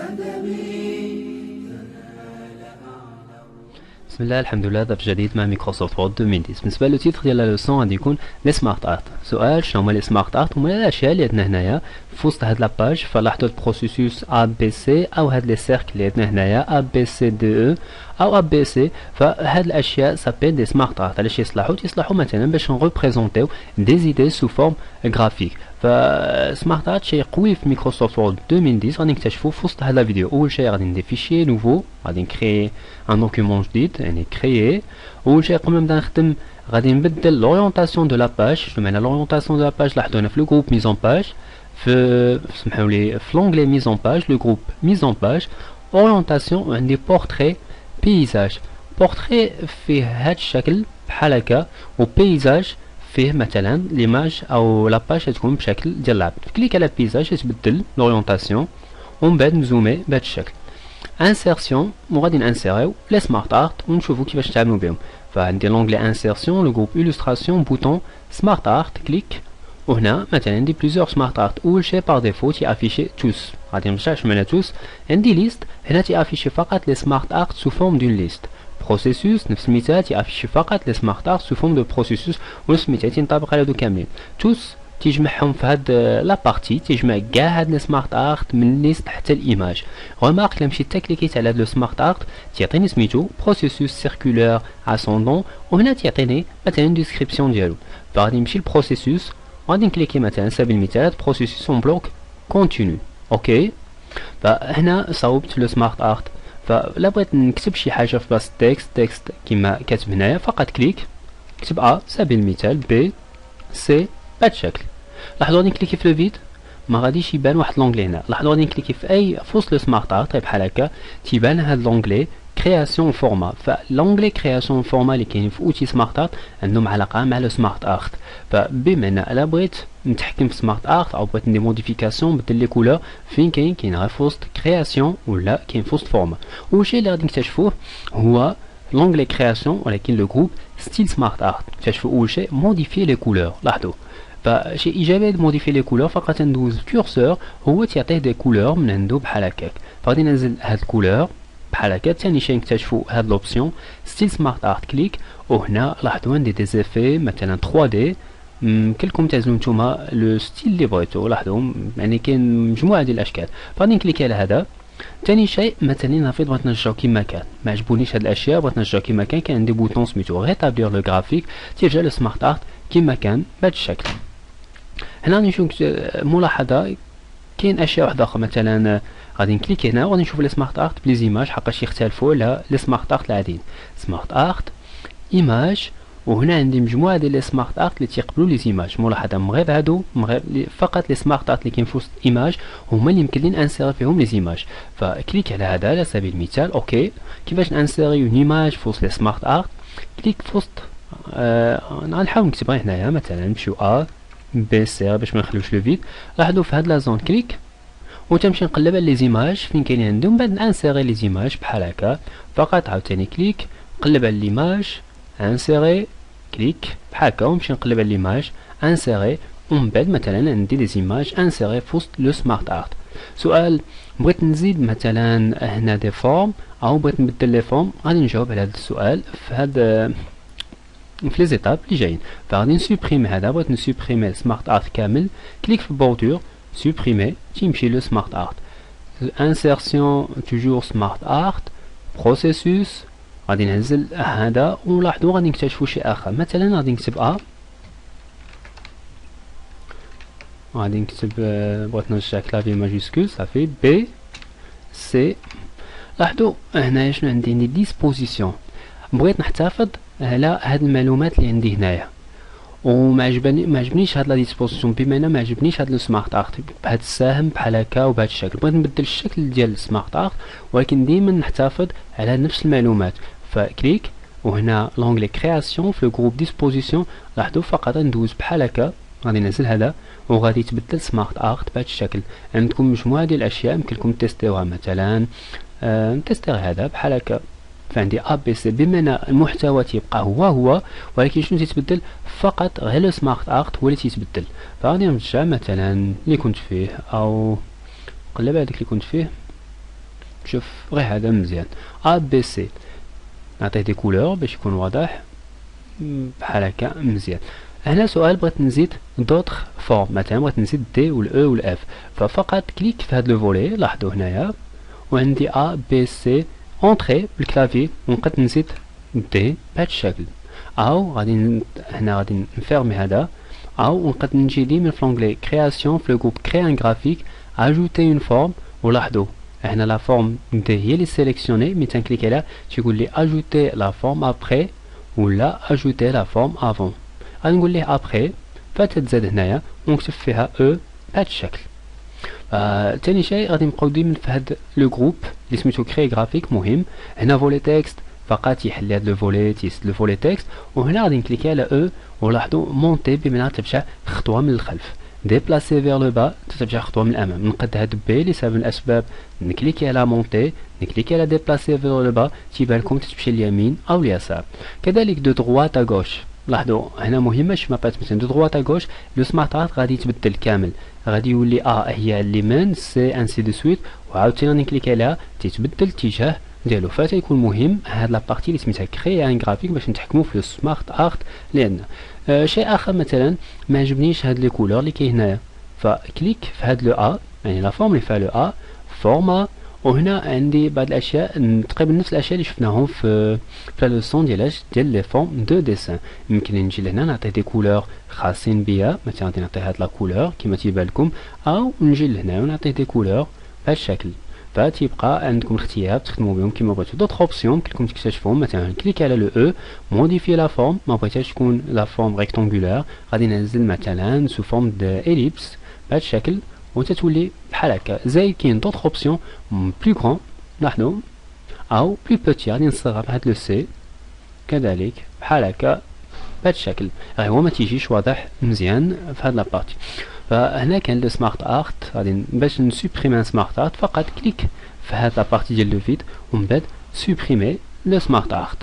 بسم الله الحمد لله. ضيف جديد مع مايكروسوفت وورد 2010. بالنسبه للتيتر ديال لا لوسون غادي يكون لي سمارت ارت. سؤال: شنو هما لي سمارت ارت؟ هما الاشياء اللي عندنا هنايا في وسط هاد لاباج. فلاحظوا البروسيسوس ا بي سي او هاد لي سيركل اللي عندنا هنايا ا بي سي دي او او ا بي سي. فهاد الاشياء سابين دي سمارت ارت. علاش يصلحوا مثلا باش نريبريزونطيو دي زيدي سو فورم غرافيك. فسمارت ارت شيء قوي في مايكروسوفت وورد 2010 غادي نكتشفوه في وسط هاد الفيديو. اول شيء غادي ندير فيشي نوفو، غادي نكري ان دوكيومون جديد يعني كريي. اول شيء قبل ما نبدا نخدم غادي نبدل لورينتاسيون دو لا باج. شنو معنى لورينتاسيون دو لا باج؟ لاحظوا هنا في لو جروب ميزون باج، في سمحوا لي في لونغلي ميزون باج، لو جروب ميزون باج اورينتاسيون، عندي بورتري بيزاج. بورتري فيه هاد الشكل بحال هكا، و بيزاج فيه مثلا ليماج او لاباج تكون بشكل ديال العبد. كليك على بيزاج تبدل لورينتاسيون، ومن بعد نزومي بهذا الشكل. انسيرسيون، وغادي نانسيريو لي سمارت ارت ونشوفوا كيفاش نتعاملوا بهم. فعندي لونغلي انسيرسيون، لو جروب illustration، بوطون سمارت ارت، كليك. وهنا مثلا عندي بليزيور سمارت ارت. اول شيء بار ديفو تيافيشي توس، غادي نرجع شمعنا توس. عندي ليست هنا تيافيشي فقط لي سمارت ارت سو فورم دون ليست. بروسيسوس نفس المثال تيافيشي فقط لي سمارت ارت سو فورم دو بروسيسوس، ونفس المثال تينطبق على هادو كاملين. توس تيجمعهم في هاد لا بارتي، تيجمع كاع هاد لي سمارت ارت من ليست حتى الايماج. غومارك الا مشيت كليكيت على هاد لو سمارت ارت تيعطيني سميتو بروسيسوس سيركولار اسوندون، وهنا تيعطيني مثلا ديسكريبسيون ديالو. فغادي نمشي للبروسيسوس وغادي نكليكي مثلا على سبيل المثال بروسيسوس اون بلوك كونتينيو. اوكي، فهنا صاوبت لو سمارت ارت. فلا بغيت نكتب شي حاجه في بلاصه تكست كيما كاتب هنايا، فقط كليك كتب ا سبيل المثال بي سي بهذا الشكل. لاحظوا غادي نكليكي في لو فيد ما غاديش يبان واحد لونغلي هنا. لاحظوا غادي نكليكي في اي وسط لو سمارت ارت بحال هكا تيبان هاد لونغلي كرياسيون فورما. فلونغلي كرياسيون فورما اللي كاين في اوتي سمارت ارت عندهم علاقه مع لو سمارت ارت. فبمعنى الا بغيت نتحكم في سمارت ارت او بغيت ندير موديفيكاسيون بدل لي كولور فين كاين غير في وسط كرياسيون ولا كاين في وسط فورما. اول شيء اللي غادي نكتشفوه هو لونغلي كرياسيون، ولكن لو جروب ستيل سمارت ارت. نكتشفوا اول شيء موديفي لي كولور. لاحظوا فشيء ايجابي موديفي لي كولور، فقط ندوز كورسور هو تيعطيه دي كولور من عنده بحال هكاك. فغادي ننزل هاد الكولور بحال هكا. ثاني شيء نكتشفوا هاد لوبسيون ستيل سمارت ارت، كليك. وهنا لاحظوا عندي دي زيفي مثلا 3 دي. كلكم تعزلوا نتوما لو ستيل اللي بغيتو. لاحظوا يعني كاين مجموعه ديال الاشكال. فغادي نكليكي على هذا. ثاني شيء مثلا نفرض بغيت نرجعو كيما كان، ما عجبونيش هاد الاشياء، بغيت نرجعو كيما كان عندي بوطون سميتو ريتابلير لو غرافيك، تيرجع لو سمارت ارت كيما كان بهذا الشكل. هنا غادي نشوف ملاحظه، كاين اشياء واحده اخرى. مثلا غادي نكليك هنا وغادي نشوف لي سمارت ارت بلي زيماج حقاش يختلفوا على لي سمارت ارت العاديين. سمارت ارت ايماج، وهنا عندي مجموعه ديال لي سمارت ارت اللي تيقبلوا لي زيماج. ملاحظه من غير هادو، من غير فقط لي سمارت ارت اللي كاين في وسط ايماج هما اللي يمكن لي نانسيري فيهم لي زيماج. فكليك على هذا على سبيل المثال. اوكي، كيفاش نانسيري اون ايماج في وسط لي سمارت ارت؟ كليك في وسط غنحاول نكتب غير هنايا مثلا نمشيو ا بي سي باش ما نخليوش لو فيد. لاحظوا في هاد لا زون كليك وتمشي نقلب على لي زيماج فين كاينين عندي، ومن بعد نانسيري لي زيماج بحال هكا. فقط عاوتاني كليك نقلب على ليماج انسيري، كليك بحال هكا ونمشي نقلب على ليماج انسيري، ومن بعد مثلا عندي لي زيماج انسيري في وسط لو سمارت ارت. سؤال: بغيت نزيد مثلا هنا دي فورم او بغيت نبدل لي فورم، غادي نجاوب على هذا السؤال في هاد في لي زيتاب اللي جايين. فغادي نسوبريمي هذا، بغيت نسوبريمي سمارت ارت كامل، كليك في بوردور سوبريمي تيمشي لو سمارت ارت. انسيرسيون توجور سمارت ارت، بروسيسوس غادي ننزل هذا. ولاحظوا غادي نكتشفوا شيء اخر. مثلا غادي نكتب ا، غادي نكتب بغيت نرجع كلافي ماجيسكول صافي بي سي. لاحظوا هنايا شنو عندي ديسبوزيسيون. بغيت نحتفظ على هاد المعلومات اللي عندي هنايا، وما عجبنيش هاد لا ديسبوزيسيون، بمعنى ما عجبنيش هاد السمارت ارت بهاد السهم بحال هكا وبهاد الشكل. بغيت نبدل الشكل ديال السمارت ارت ولكن ديما نحتفظ على نفس المعلومات. فكليك وهنا لونغلي كرياسيون في لو جروب ديسبوزيسيون. لاحظوا فقط ندوز بحال هكا، غادي ننزل هذا وغادي تبدل سمارت ارت بهاد الشكل. عندكم مجموعه ديال الاشياء يمكنكم تيستيوها. مثلا نتيستي هذا بحال هكا. فعندي ا بي سي بمعنى المحتوى تيبقى هو ولكن شنو تيتبدل؟ فقط غير لو سمارت ارت هو اللي تيتبدل. فغادي نرجع مثلا اللي كنت فيه او نقلب على داك اللي كنت فيه. شوف غير هذا مزيان ا بي سي نعطيه دي كولور باش يكون واضح بحال هكا مزيان. هنا سؤال بغيت نزيد دوطخ فورم، مثلا بغيت نزيد دي والاو والاف، ففقط كليك في هاد لو فولي لاحظوا هنايا وعندي ا بي سي اونطري بالكلافي ونقد نزيد دي بهاد الشكل، او غادي هنا غادي نفيرمي هذا، او نقد نجي لي من فلونغلي كرياسيون في لو جروب كري ان غرافيك اجوتي اون فورم، ولاحظوا هنا لا فورم دي هي اللي سيليكسيوني مي تنكليك عليها تيقول لي اجوتي لا فورم ابري ولا اجوتي لا فورم افون. غادي نقول ليه ابري فتتزاد هنايا ونكتب فيها او بهذا الشكل. تاني شيء غادي نبقاو ديما في هاد لو جروب اللي سميتو كري غرافيك مهم. هنا فولي تكست فقط يحل هاد لو فولي تيست لو فولي تكست، وهنا غادي نكليكي على او ولاحظوا مونتي بمعنى ترجع خطوه من الخلف، ديبلاسي فيغ لو با ترجع خطوه من الامام. نقد هاد بي لسبب من الاسباب نكليكي على مونتي نكليكي على ديبلاسي فيغ لو با تيبان لكم تمشي اليمين او اليسار. كذلك دو دغوات ا غوش لاحظوا هنا مهمه ما بقات مثلا دو دغوات ا غوش لو سمارت ارت غادي يتبدل كامل، غادي يولي هي اليمين سي انسي دو سويت، وعاوتاني نكليك عليها تيتبدل الاتجاه ديالو. فتيكون مهم هاد لا بارتي اللي سميتها كري ان غرافيك باش نتحكموا في السمارت ارت اللي عندنا. شيء اخر مثلا ما عجبنيش هاد لي كولور اللي كاين هنايا، فكليك في هاد لو ا يعني لا فورم اللي فيها لو ا فورما، وهنا عندي بعض الاشياء تقريبا نفس الاشياء اللي شفناهم في لا لوسون ديال لي فورم دو ديسان. يمكن نجي لهنا نعطي دي كولور خاصين بيا، مثلا غادي نعطي هاد لا كولور كما تيبان لكم، او نجي لهنا ونعطي دي كولور بهذا الشكل. فتيبقى عندكم الاختيار تخدموا بهم كما بغيتو. دوطخ اوبسيون يمكنكم تكتشفوهم، مثلا كليك على لو او موديفي لا فورم، ما بغيتهاش تكون لا فورم ريكتانغولار غادي ننزل مثلا سو فورم دو اليبس بهذا الشكل وتتولي بحال هكا. زي كاين دوطخ اوبسيون بلو غران لاحظوا او بلو بوتي غادي نصغر بهاد لو سي كذلك بحال هكا بهذا الشكل، غير هو ما تيجيش واضح مزيان في هاد لابارتي. فهنا كان لو سمارت ارت غادي باش نسوبريمي سمارت ارت فقط كليك في هاد لابارتي ديال لو فيد ومن بعد سوبريمي لو سمارت ارت.